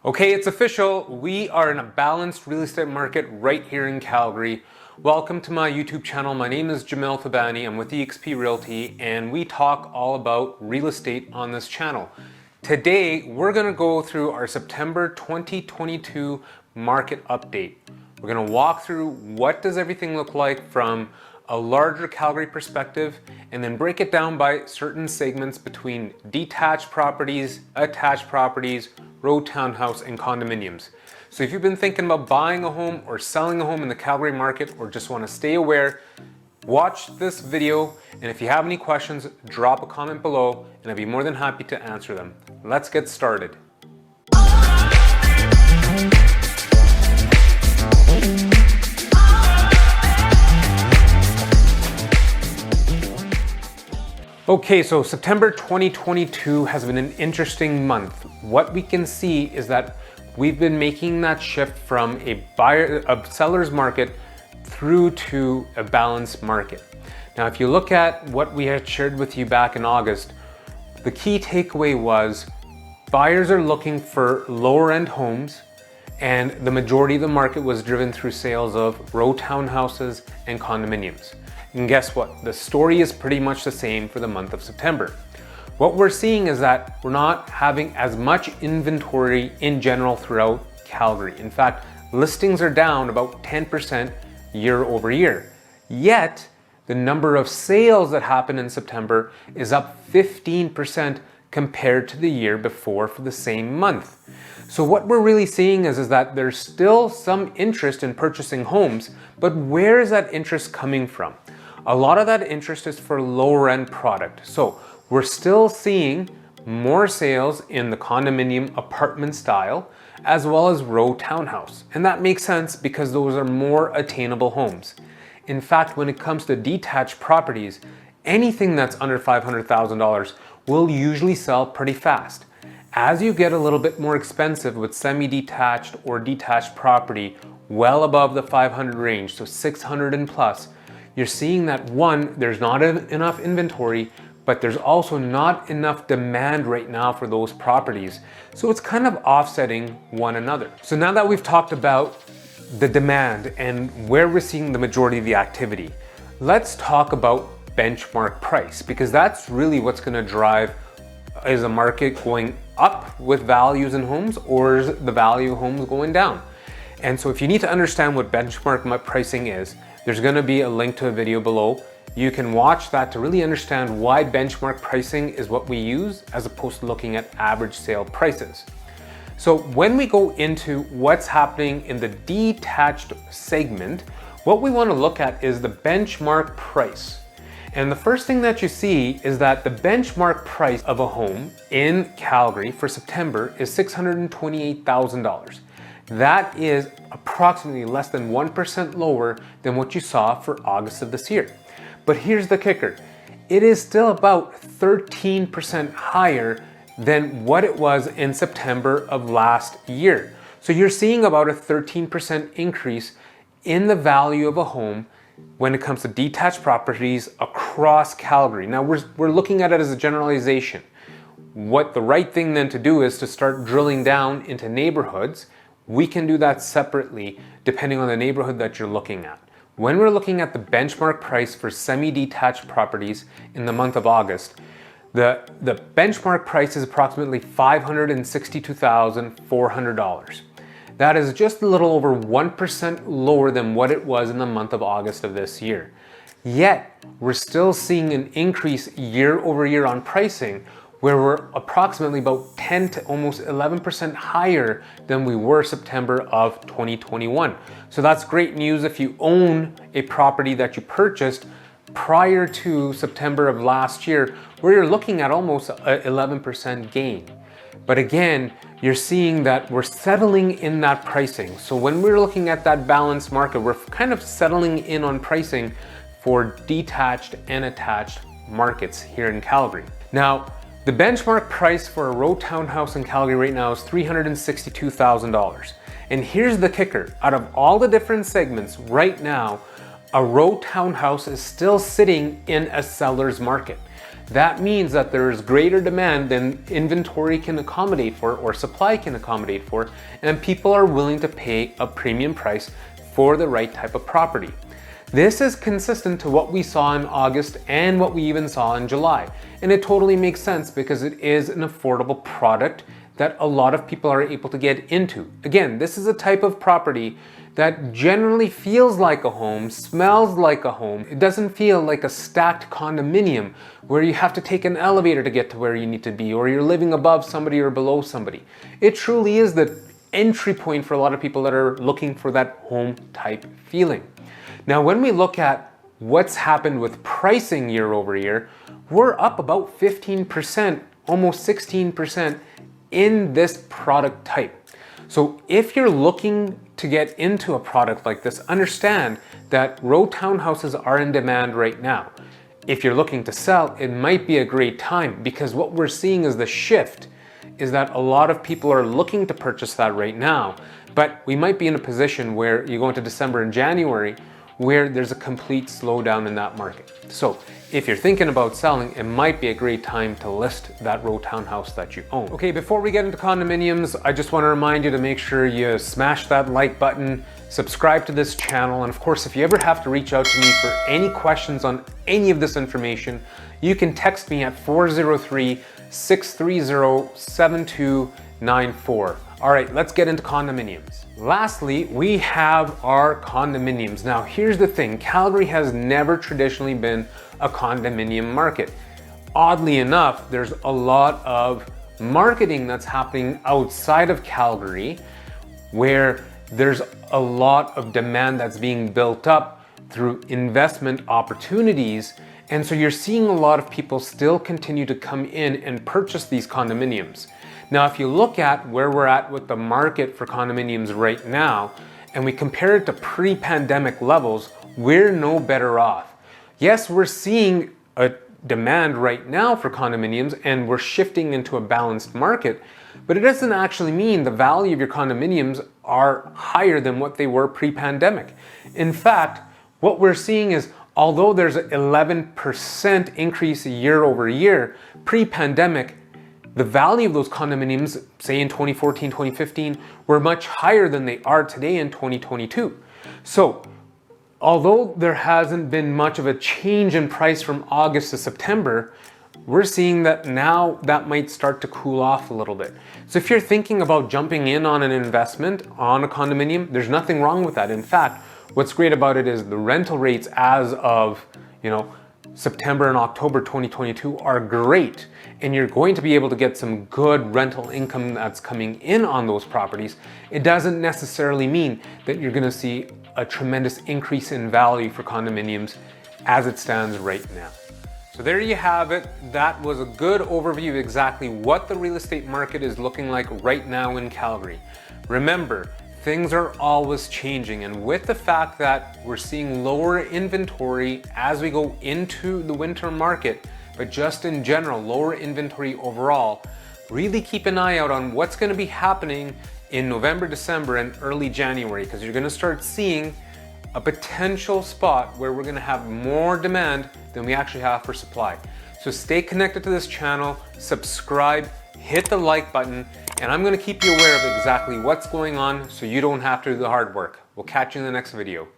Okay, it's official. We are in a balanced real estate market right here in Calgary. Welcome to my YouTube channel. My name is Jamil. I'm with eXp Realty, and we talk all about real estate on this channel. Today, we're going to go through our September 2022 market update. We're going to walk through what does everything look like from a larger Calgary perspective, and then break it down by certain segments between detached properties, attached properties, row townhouse, and condominiums. So if you've been thinking about buying a home or selling a home in the Calgary market, or just want to stay aware, watch this video, and if you have any questions, drop a comment below and I'd be more than happy to answer them. Let's get started. Okay, so September 2022 has been an interesting month. What we can see is that we've been making that shift from a seller's market through to a balanced market. Now, if you look at what we had shared with you back in August, the key takeaway was buyers are looking for lower end homes, and the majority of the market was driven through sales of row townhouses and condominiums. And guess what? The story is pretty much the same for the month of September. What we're seeing is that we're not having as much inventory in general throughout Calgary. In fact, listings are down about 10% year over year. Yet, the number of sales that happened in September is up 15% compared to the year before for the same month. So what we're really seeing is that there's still some interest in purchasing homes, but where is that interest coming from? A lot of that interest is for lower end product. So we're still seeing more sales in the condominium apartment style as well as row townhouse. And that makes sense because those are more attainable homes. In fact, when it comes to detached properties, anything that's under $500,000 will usually sell pretty fast. As you get a little bit more expensive with semi-detached or detached property well above the 500 range, so 600 and plus, you're seeing that one, there's not enough inventory, but there's also not enough demand right now for those properties. So it's kind of offsetting one another. So now that we've talked about the demand and where we're seeing the majority of the activity, let's talk about benchmark price, because that's really what's going to drive, is the market going up with values in homes, or is the value of homes going down? And so if you need to understand what benchmark pricing is, there's going to be a link to a video below. You can watch that to really understand why benchmark pricing is what we use as opposed to looking at average sale prices. So when we go into what's happening in the detached segment, what we want to look at is the benchmark price. And the first thing that you see is that the benchmark price of a home in Calgary for September is $628,000. That is approximately less than 1% lower than what you saw for August of this year. But here's the kicker. It is still about 13% higher than what it was in September of last year. So you're seeing about a 13% increase in the value of a home when it comes to detached properties across Calgary. Now we're looking at it as a generalization. What the right thing then to do is to start drilling down into neighborhoods. We can do that separately depending on the neighborhood that you're looking at. When we're looking at the benchmark price for semi-detached properties in the month of August, the benchmark price is approximately $562,400. That is just a little over 1% lower than what it was in the month of August of this year. Yet, we're still seeing an increase year over year on pricing, where we're approximately about 10 to almost 11% higher than we were September of 2021. So that's great news if you own a property that you purchased prior to September of last year, where you're looking at almost an 11% gain. But again, you're seeing that we're settling in that pricing. So when we're looking at that balanced market, we're kind of settling in on pricing for detached and attached markets here in Calgary. Now, the benchmark price for a row townhouse in Calgary right now is $362,000. And here's the kicker. Out of all the different segments right now, a row townhouse is still sitting in a seller's market. that means that there's greater demand than inventory can accommodate for or supply can accommodate for, and people are willing to pay a premium price for the right type of property. This is consistent to what we saw in August and what we even saw in July. And it totally makes sense because it is an affordable product that a lot of people are able to get into. Again, this is a type of property that generally feels like a home, smells like a home. It doesn't feel like a stacked condominium where you have to take an elevator to get to where you need to be, or you're living above somebody or below somebody. It truly is the entry point for a lot of people that are looking for that home type feeling. Now, when we look at what's happened with pricing year over year, we're up about 15%, almost 16% in this product type. So if you're looking to get into a product like this, understand that row townhouses are in demand right now. If you're looking to sell, it might be a great time, because what we're seeing is the shift is that a lot of people are looking to purchase that right now, but we might be in a position where you go into December and January where there's a complete slowdown in that market. So if you're thinking about selling, it might be a great time to list that row townhouse that you own. Okay, before we get into condominiums, I just want to remind you to make sure you smash that like button, subscribe to this channel, and of course, if you ever have to reach out to me for any questions on any of this information, you can text me at 403-630-7294. All right, let's get into condominiums. Lastly, we have our condominiums. Now, here's the thing. Calgary has never traditionally been a condominium market. Oddly enough, there's a lot of marketing that's happening outside of Calgary where there's a lot of demand that's being built up through investment opportunities. And so you're seeing a lot of people still continue to come in and purchase these condominiums. Now, if you look at where we're at with the market for condominiums right now, and we compare it to pre-pandemic levels, we're no better off. Yes, we're seeing a demand right now for condominiums and we're shifting into a balanced market, but it doesn't actually mean the value of your condominiums are higher than what they were pre-pandemic. In fact, what we're seeing is, although there's an 11% increase year over year, pre-pandemic, the value of those condominiums, say in 2014, 2015, were much higher than they are today in 2022. So, although there hasn't been much of a change in price from August to September, we're seeing that now that might start to cool off a little bit. So if you're thinking about jumping in on an investment on a condominium, there's nothing wrong with that. In fact, what's great about it is the rental rates as of, September and October 2022 are great, and you're going to be able to get some good rental income that's coming in on those properties. It doesn't necessarily mean that you're going to see a tremendous increase in value for condominiums as it stands right now. So there you have it. That was a good overview of exactly what the real estate market is looking like right now in Calgary. Remember, things are always changing, and with the fact that we're seeing lower inventory as we go into the winter market, but just in general, lower inventory overall, really keep an eye out on what's going to be happening in November, December, and early January, because you're going to start seeing a potential spot where we're going to have more demand than we actually have for supply. So stay connected to this channel, subscribe, hit the like button, and I'm going to keep you aware of exactly what's going on so you don't have to do the hard work. We'll catch you in the next video.